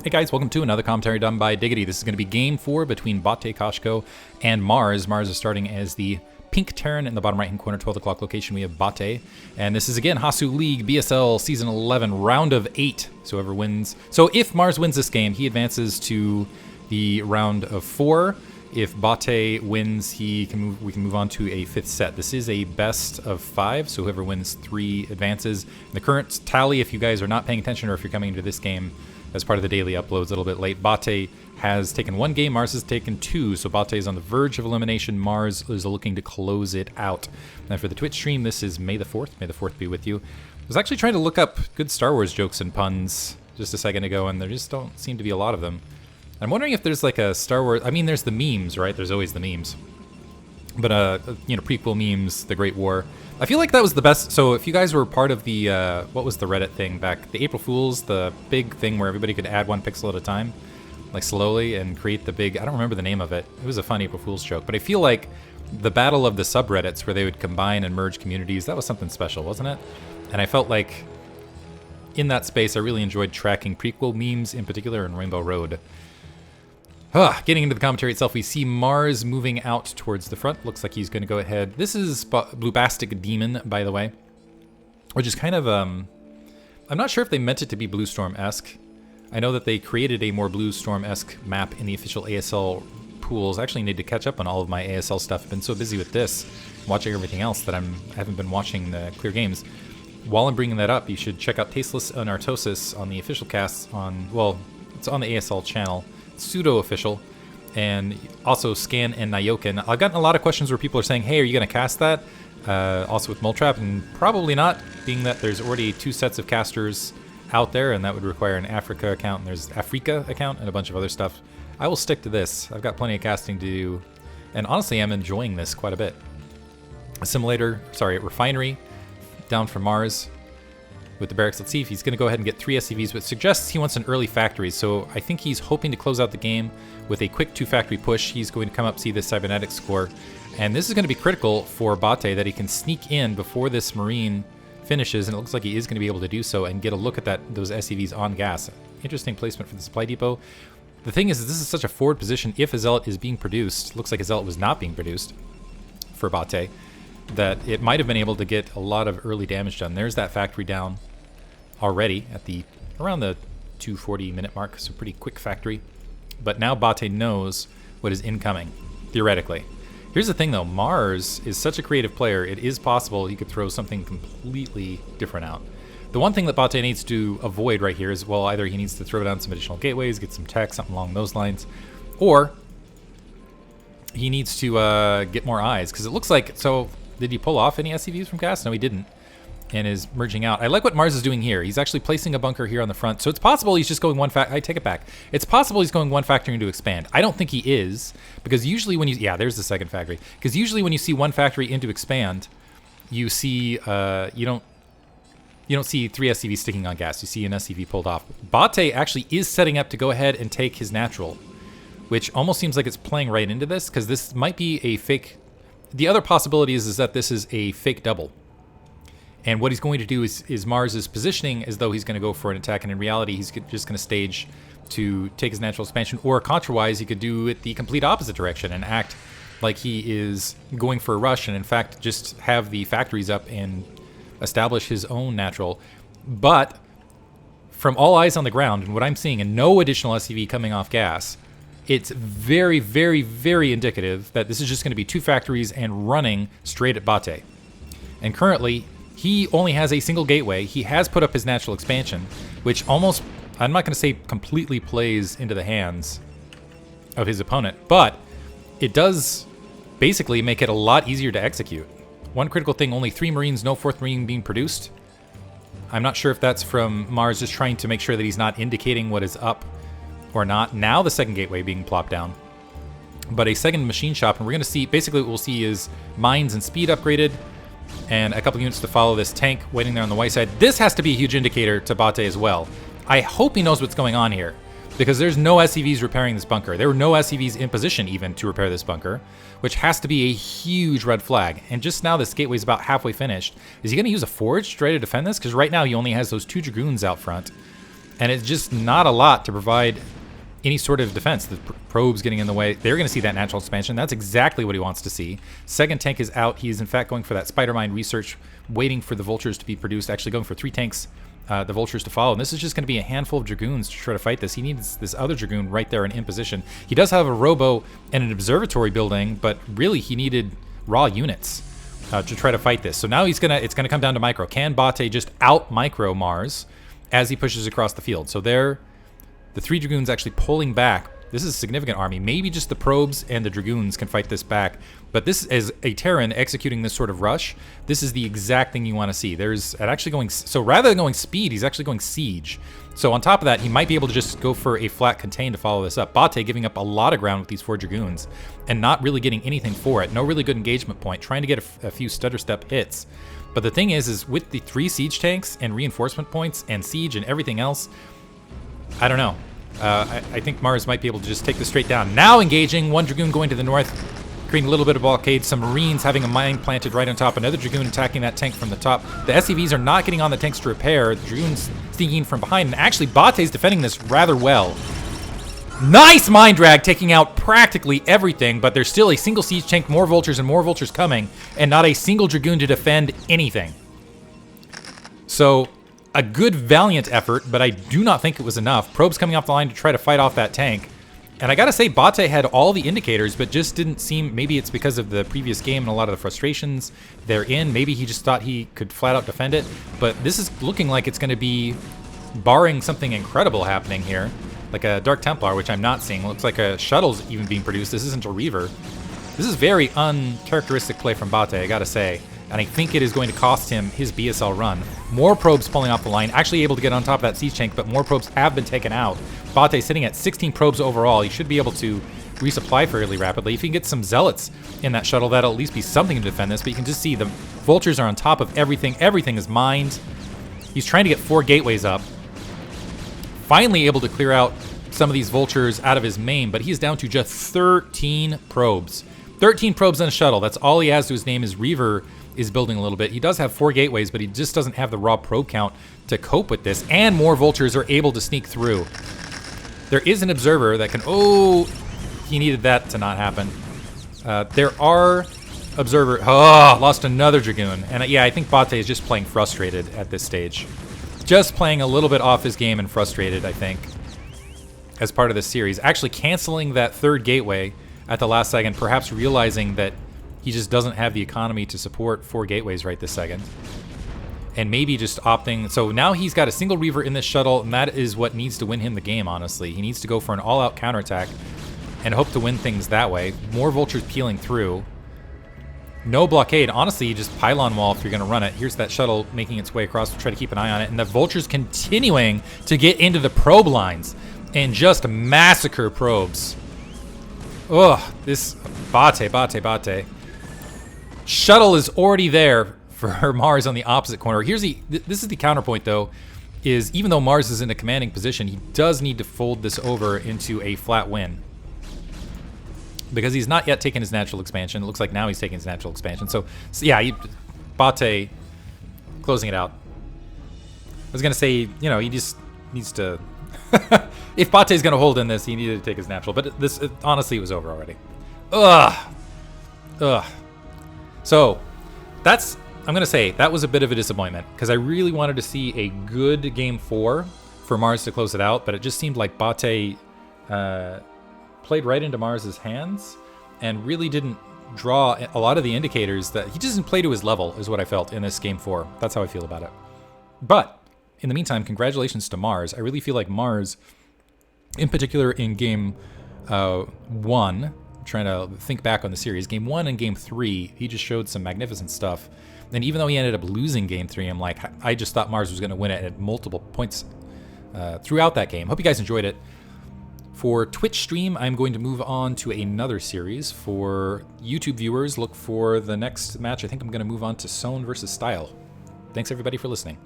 Hey guys, welcome to another commentary done by Diggity. This is going to be Game 4 between BateToshko and Maars. Maars is starting as the pink Terran in the bottom right-hand corner, 12 o'clock location. We have Bate. And this is, again, Hasuleague, BSL Season 11, Round of 8. So whoever wins... So if Maars wins this game, he advances to the Round of 4. If Bate wins, we can move on to a 5th set. This is a best of 5, so whoever wins 3 advances. And the current tally, if you guys are not paying attention or if you're coming into this game as part of the daily uploads a little bit late, Bate has taken 1 game, Maars has taken 2, so Bate is on the verge of elimination. Maars is looking to close it out. Now for the Twitch stream, this is May the 4th. May the 4th be with you. I was actually trying to look up good Star Wars jokes and puns just a second ago, and there just don't seem to be a lot of them. I'm wondering if there's like a Star Wars... I mean, there's the memes, right? There's always the memes. But, you know, prequel memes, The Great War. I feel like that was the best. So if you guys were part of the, what was the Reddit thing back? The April Fools, the big thing where everybody could add 1 pixel at a time, like slowly, and create the big... I don't remember the name of it. It was a fun April Fool's joke. But I feel like the battle of the subreddits where they would combine and merge communities, that was something special, wasn't it? And I felt like in that space, I really enjoyed tracking prequel memes in particular in Rainbow Road. Getting into the commentary itself, we see Maars moving out towards the front. Looks like he's going to go ahead. This is Bluebastic Demon, by the way, which is kind of, I'm not sure if they meant it to be Bluestorm-esque. I know that they created a more Bluestorm-esque map in the official ASL pools. I actually need to catch up on all of my ASL stuff. I've been so busy with this, watching everything else, that I haven't been watching the clear games. While I'm bringing that up, you should check out Tasteless Anartosis on the official casts on, well, it's on the ASL channel. Pseudo-official, and also Scan and Nyoken. I've gotten a lot of questions where people are saying, hey, are you going to cast that? Also with Moltrap, and probably not, being that there's already 2 sets of casters out there, and that would require an Africa account, and there's Africa account, and a bunch of other stuff. I will stick to this. I've got plenty of casting to do, and honestly, I'm enjoying this quite a bit. Refinery, down for Maars. With the barracks, let's see if he's going to go ahead and get 3 SCVs, but suggests he wants an early factory, so I think he's hoping to close out the game with a quick 2 factory push. He's going to come up, see the cybernetics score, and this is going to be critical for Bate, that he can sneak in before this Marine finishes, and it looks like he is going to be able to do so and get a look at those SCVs on gas. Interesting placement for the supply depot. The thing is, this is such a forward position. If a Zealot is being produced, looks like a Zealot was not being produced for Bate, that it might have been able to get a lot of early damage done. There's that factory down already at around the 240 minute mark, so pretty quick factory. But now Bate knows what is incoming, theoretically. Here's the thing though, Maars is such a creative player, it is possible he could throw something completely different out. The one thing that Bate needs to avoid right here is, well, either he needs to throw down some additional gateways, get some tech, something along those lines, or he needs to get more eyes, because it looks like, so did he pull off any SCVs from gas? No, he didn't. And is merging out. I like what Maars is doing here. He's actually placing a bunker here on the front. So it's possible he's just going I take it back. It's possible he's going 1 factory into expand. I don't think he is, because usually when you, yeah, there's the 2nd factory. Because usually when you see 1 factory into expand, you see, you don't see 3 SCVs sticking on gas. You see an SCV pulled off. Bate actually is setting up to go ahead and take his natural, which almost seems like it's playing right into this, because this might be a fake. The other possibility is that this is a fake double. And what he's going to do is Maars is positioning as though he's going to go for an attack, and in reality, he's just going to stage to take his natural expansion, or contrawise, he could do it the complete opposite direction and act like he is going for a rush, and in fact, just have the factories up and establish his own natural. But from all eyes on the ground, and what I'm seeing, and no additional SCV coming off gas, it's very, very, very indicative that this is just going to be 2 factories and running straight at Bate. And currently, he only has a single gateway. He has put up his natural expansion, which almost, I'm not going to say completely plays into the hands of his opponent, but it does basically make it a lot easier to execute. One critical thing, only 3 Marines, no 4th Marine being produced. I'm not sure if that's from Maars just trying to make sure that he's not indicating what is up or not. Now the 2nd gateway being plopped down, but a 2nd machine shop, and we're going to see, basically what we'll see is mines and speed upgraded, and a couple units to follow this tank waiting there on the white side. This has to be a huge indicator to Bate as well. I hope he knows what's going on here, because there's no SCVs repairing this bunker. There were no SCVs in position even to repair this bunker, which has to be a huge red flag. And just now this gateway's about halfway finished. Is he going to use a forge to try to defend this? Because right now he only has those 2 Dragoons out front. And it's just not a lot to provide any sort of defense. The probes getting in the way. They're going to see that natural expansion. That's exactly what he wants to see. Second tank is out. He is in fact going for that spider mine research, waiting for the vultures to be produced, actually going for 3 tanks, the vultures to follow. And this is just going to be a handful of dragoons to try to fight this. He needs this other dragoon right there in position. He does have a robo and an observatory building, but really he needed raw units to try to fight this. So now it's gonna come down to micro. Can Bate just out micro Maars as he pushes across the field? So there, the 3 dragoons actually pulling back. This is a significant army. Maybe just the probes and the dragoons can fight this back. But this is a Terran executing this sort of rush. This is the exact thing you want to see. There's actually going, so rather than going speed, he's actually going siege. So on top of that, he might be able to just go for a flat contain to follow this up. Bate giving up a lot of ground with these 4 dragoons and not really getting anything for it. No really good engagement point, trying to get a few stutter step hits. But the thing is with the 3 siege tanks and reinforcement points and siege and everything else, I don't know. I think Maars might be able to just take this straight down. Now engaging, 1 dragoon going to the north, creating a little bit of blockade. Some marines having a mine planted right on top. Another dragoon attacking that tank from the top. The SCVs are not getting on the tanks to repair. The dragoons sneaking from behind. And actually, Bate's defending this rather well. Nice mine drag, taking out practically everything, but there's still a single siege tank, more vultures and more vultures coming, and not a single dragoon to defend anything. So a good valiant effort, but I do not think it was enough. Probes coming off the line to try to fight off that tank. And I gotta say, Bate had all the indicators, but just didn't seem, maybe it's because of the previous game and a lot of the frustrations they're in. Maybe he just thought he could flat out defend it. But this is looking like it's gonna be, barring something incredible happening here, like a Dark Templar, which I'm not seeing. It looks like a shuttle's even being produced. This isn't a Reaver. This is very uncharacteristic play from Bate, I gotta say. And I think it is going to cost him his BSL run. More probes pulling off the line, actually able to get on top of that siege tank, but more probes have been taken out. Bate sitting at 16 probes overall. He should be able to resupply fairly rapidly. If he can get some zealots in that shuttle, that'll at least be something to defend this, but you can just see the vultures are on top of everything. Everything is mined. He's trying to get 4 gateways up. Finally able to clear out some of these vultures out of his main, but he's down to just 13 probes. 13 probes on a shuttle. That's all he has to his name. Is Reaver is building a little bit. He does have 4 gateways, but he just doesn't have the raw probe count to cope with this. And more vultures are able to sneak through. There is an observer that can... Oh, he needed that to not happen. There are observer... Oh, lost another dragoon. And yeah, I think Bate is just playing frustrated at this stage. Just playing a little bit off his game and frustrated, I think, as part of this series. Actually canceling that 3rd gateway at the last second, perhaps realizing that he just doesn't have the economy to support 4 gateways right this second. And maybe just opting... So now he's got a single Reaver in this shuttle, and that is what needs to win him the game, honestly. He needs to go for an all-out counterattack and hope to win things that way. More vultures peeling through. No blockade. Honestly, you just pylon wall if you're going to run it. Here's that shuttle making its way across to try to keep an eye on it. And the vultures continuing to get into the probe lines and just massacre probes. Ugh, this... Bate. Shuttle is already there for Maars on the opposite corner. Here's the... This is the counterpoint, though, is even though Maars is in a commanding position, he does need to fold this over into a flat win. Because he's not yet taken his natural expansion. It looks like now he's taking his natural expansion. So yeah, Bate closing it out. I was going to say, you know, he just needs to... If Bate's going to hold in this, he needed to take his natural. But honestly, it was over already. Ugh. So, that's... I'm going to say, that was a bit of a disappointment. Because I really wanted to see a good Game 4 for Maars to close it out. But it just seemed like Bate played right into Maars' hands. And really didn't draw a lot of the indicators that... He just didn't play to his level, is what I felt in this Game 4. That's how I feel about it. But... in the meantime, congratulations to Maars. I really feel like Maars, in particular in Game 1, I'm trying to think back on the series, Game 1 and Game 3, he just showed some magnificent stuff. And even though he ended up losing Game 3, I'm like, I just thought Maars was going to win it at multiple points throughout that game. Hope you guys enjoyed it. For Twitch stream, I'm going to move on to another series. For YouTube viewers, look for the next match. I think I'm going to move on to Sohn versus Style. Thanks everybody for listening.